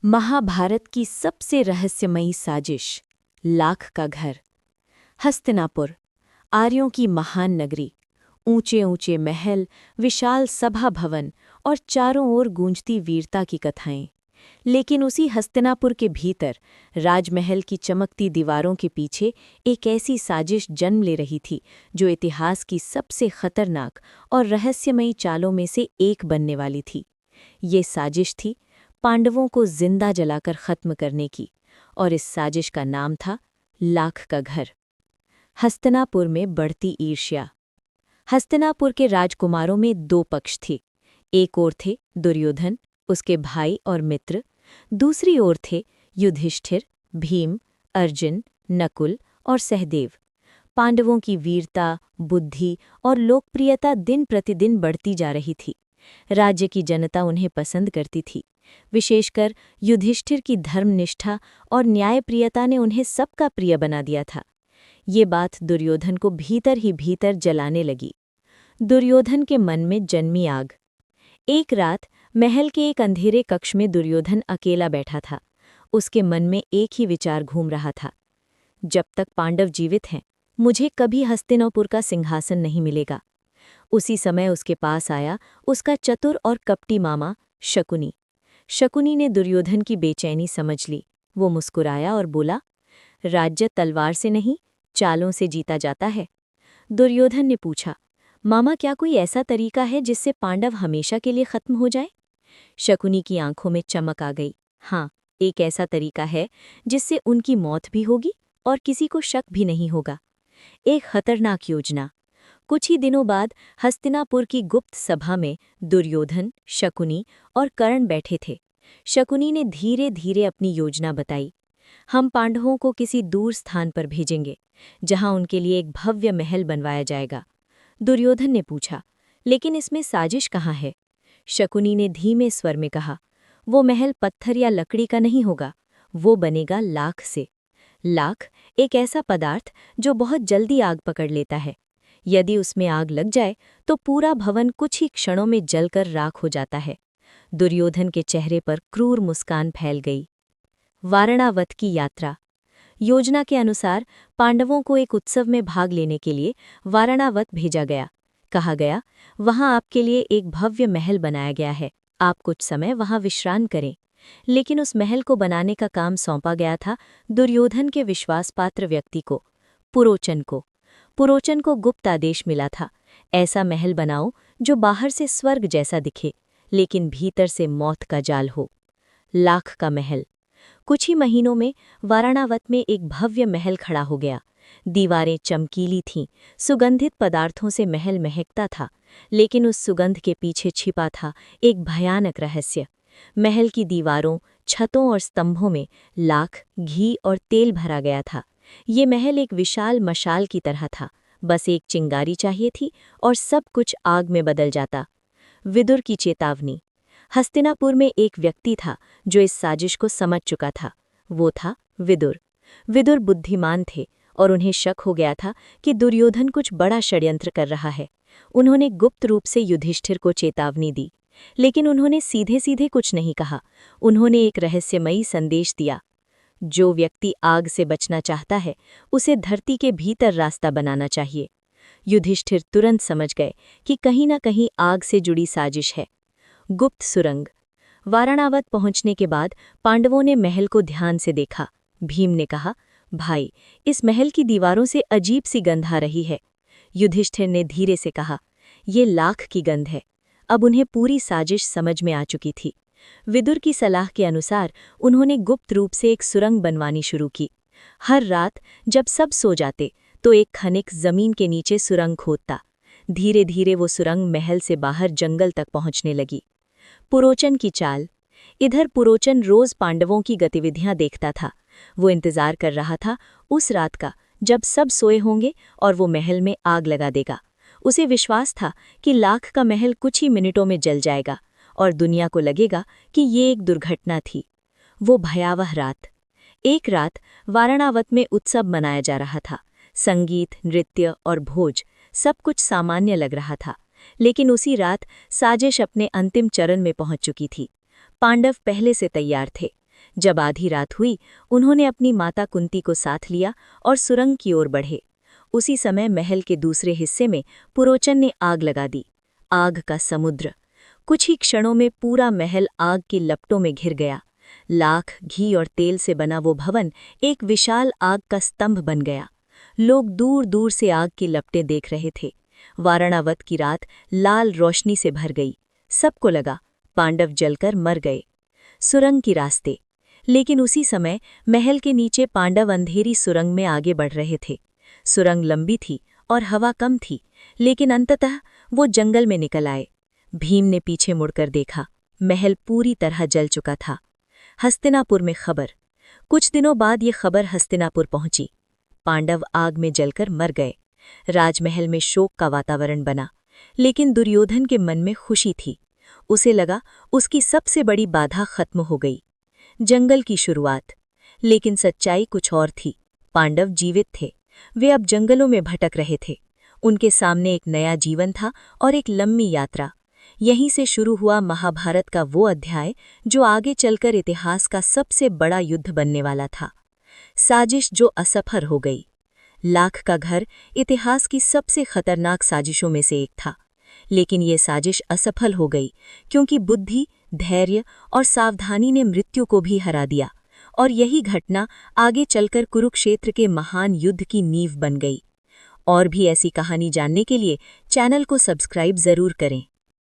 महाभारत की सबसे रहस्यमयी साजिश, लाख का घर। हस्तिनापुर, आर्यों की महान नगरी। ऊंचे ऊंचे महल, विशाल सभा भवन और चारों ओर गूंजती वीरता की कथाएं। लेकिन उसी हस्तिनापुर के भीतर, राजमहल की चमकती दीवारों के पीछे एक ऐसी साजिश जन्म ले रही थी जो इतिहास की सबसे खतरनाक और रहस्यमयी चालों में से एक बनने वाली थी। ये साजिश थी पांडवों को जिंदा जलाकर खत्म करने की, और इस साजिश का नाम था लाख का घर। हस्तिनापुर में बढ़ती ईर्ष्या। हस्तिनापुर के राजकुमारों में दो पक्ष थे। एक ओर थे दुर्योधन, उसके भाई और मित्र। दूसरी ओर थे युधिष्ठिर, भीम, अर्जुन, नकुल और सहदेव। पांडवों की वीरता, बुद्धि और लोकप्रियता दिन प्रतिदिन बढ़ती जा रही थी। राज्य की जनता उन्हें पसंद करती थी। विशेषकर युधिष्ठिर की धर्मनिष्ठा और न्यायप्रियता ने उन्हें सबका प्रिय बना दिया था। ये बात दुर्योधन को भीतर ही भीतर जलाने लगी। दुर्योधन के मन में जन्मी आग। एक रात महल के एक अंधेरे कक्ष में दुर्योधन अकेला बैठा था। उसके मन में एक ही विचार घूम रहा था, जब तक पांडव जीवित हैं, मुझे कभी हस्तिनापुर का सिंहासन नहीं मिलेगा। उसी समय उसके पास आया उसका चतुर और कपटी मामा शकुनी। शकुनी ने दुर्योधन की बेचैनी समझ ली। वो मुस्कुराया और बोला, राज्य तलवार से नहीं, चालों से जीता जाता है। दुर्योधन ने पूछा, मामा, क्या कोई ऐसा तरीका है जिससे पांडव हमेशा के लिए खत्म हो जाए? शकुनी की आंखों में चमक आ गई। हाँ, एक ऐसा तरीका है जिससे उनकी मौत भी होगी और किसी को शक भी नहीं होगा। एक खतरनाक योजना। कुछ ही दिनों बाद हस्तिनापुर की गुप्त सभा में दुर्योधन, शकुनी और कर्ण बैठे थे। शकुनी ने धीरे धीरे अपनी योजना बताई। हम पांडवों को किसी दूर स्थान पर भेजेंगे, जहां उनके लिए एक भव्य महल बनवाया जाएगा। दुर्योधन ने पूछा, लेकिन इसमें साजिश कहाँ है? शकुनी ने धीमे स्वर में कहा, वो महल पत्थर या लकड़ी का नहीं होगा, वो बनेगा लाख से। लाख एक ऐसा पदार्थ जो बहुत जल्दी आग पकड़ लेता है। यदि उसमें आग लग जाए तो पूरा भवन कुछ ही क्षणों में जलकर राख हो जाता है। दुर्योधन के चेहरे पर क्रूर मुस्कान फैल गई। वारणावत की यात्रा। योजना के अनुसार पांडवों को एक उत्सव में भाग लेने के लिए वारणावत भेजा गया। कहा गया, वहां आपके लिए एक भव्य महल बनाया गया है, आप कुछ समय वहां विश्राम करें। लेकिन उस महल को बनाने का काम सौंपा गया था दुर्योधन के विश्वासपात्र व्यक्ति को, पुरोचन को। पुरोचन को गुप्त आदेश मिला था, ऐसा महल बनाओ जो बाहर से स्वर्ग जैसा दिखे, लेकिन भीतर से मौत का जाल हो। लाख का महल। कुछ ही महीनों में वाराणावत में एक भव्य महल खड़ा हो गया। दीवारें चमकीली थीं, सुगंधित पदार्थों से महल महकता था, लेकिन उस सुगंध के पीछे छिपा था एक भयानक रहस्य। महल की दीवारों, छतों और स्तंभों में लाख, घी और तेल भरा गया था। ये महल एक विशाल मशाल की तरह था, बस एक चिंगारी चाहिए थी और सब कुछ आग में बदल जाता। विदुर की चेतावनी। हस्तिनापुर में एक व्यक्ति था जो इस साजिश को समझ चुका था। वो था विदुर। विदुर बुद्धिमान थे और उन्हें शक हो गया था कि दुर्योधन कुछ बड़ा षड्यंत्र कर रहा है। उन्होंने गुप्त रूप से युधिष्ठिर को चेतावनी दी, लेकिन उन्होंने सीधे सीधे कुछ नहीं कहा। उन्होंने एक रहस्यमयी संदेश दिया, जो व्यक्ति आग से बचना चाहता है उसे धरती के भीतर रास्ता बनाना चाहिए। युधिष्ठिर तुरंत समझ गए कि कहीं न कहीं आग से जुड़ी साजिश है। गुप्त सुरंग। वाराणावत पहुंचने के बाद पांडवों ने महल को ध्यान से देखा। भीम ने कहा, भाई, इस महल की दीवारों से अजीब सी गंध आ रही है। युधिष्ठिर ने धीरे से कहा, ये लाख की गंध है। अब उन्हें पूरी साजिश समझ में आ चुकी थी। विदुर की सलाह के अनुसार उन्होंने गुप्त रूप से एक सुरंग बनवानी शुरू की। हर रात जब सब सो जाते तो एक खनिक जमीन के नीचे सुरंग खोदता। धीरे धीरे वो सुरंग महल से बाहर जंगल तक पहुंचने लगी। पुरोचन की चाल। इधर पुरोचन रोज पांडवों की गतिविधियां देखता था। वो इंतजार कर रहा था उस रात का जब सब सोए होंगे और वो महल में आग लगा देगा। उसे विश्वास था कि लाख का महल कुछ ही मिनटों में जल जाएगा और दुनिया को लगेगा कि ये एक दुर्घटना थी। वो भयावह रात। एक रात वाराणावत में उत्सव मनाया जा रहा था। संगीत, नृत्य और भोज, सब कुछ सामान्य लग रहा था। लेकिन उसी रात साजिश अपने अंतिम चरण में पहुंच चुकी थी। पांडव पहले से तैयार थे। जब आधी रात हुई, उन्होंने अपनी माता कुंती को साथ लिया और सुरंग की ओर बढ़े। उसी समय महल के दूसरे हिस्से में पुरोचन ने आग लगा दी। आग का समुद्र। कुछ ही क्षणों में पूरा महल आग की लपटों में घिर गया। लाख, घी और तेल से बना वो भवन एक विशाल आग का स्तंभ बन गया। लोग दूर दूर से आग की लपटें देख रहे थे। वारणावत की रात लाल रोशनी से भर गई। सबको लगा पांडव जलकर मर गए। सुरंग की रास्ते। लेकिन उसी समय महल के नीचे पांडव अंधेरी सुरंग में आगे बढ़ रहे थे। सुरंग लंबी थी और हवा कम थी, लेकिन अंततः वो जंगल में निकल आए। भीम ने पीछे मुड़कर देखा। महल पूरी तरह जल चुका था। हस्तिनापुर में खबर। कुछ दिनों बाद ये खबर हस्तिनापुर पहुंची। पांडव आग में जलकर मर गए। राजमहल में शोक का वातावरण बना, लेकिन दुर्योधन के मन में खुशी थी। उसे लगा उसकी सबसे बड़ी बाधा खत्म हो गई। जंगल की शुरुआत। लेकिन सच्चाई कुछ और थी। पांडव जीवित थे। वे अब जंगलों में भटक रहे थे। उनके सामने एक नया जीवन था और एक लंबी यात्रा। यहीं से शुरू हुआ महाभारत का वो अध्याय जो आगे चलकर इतिहास का सबसे बड़ा युद्ध बनने वाला था। साजिश जो असफल हो गई। लाख का घर इतिहास की सबसे खतरनाक साजिशों में से एक था, लेकिन ये साजिश असफल हो गई क्योंकि बुद्धि, धैर्य और सावधानी ने मृत्यु को भी हरा दिया। और यही घटना आगे चलकर कुरुक्षेत्र के महान युद्ध की नींव बन गई। और भी ऐसी कहानी जानने के लिए चैनल को सब्सक्राइब जरूर करें।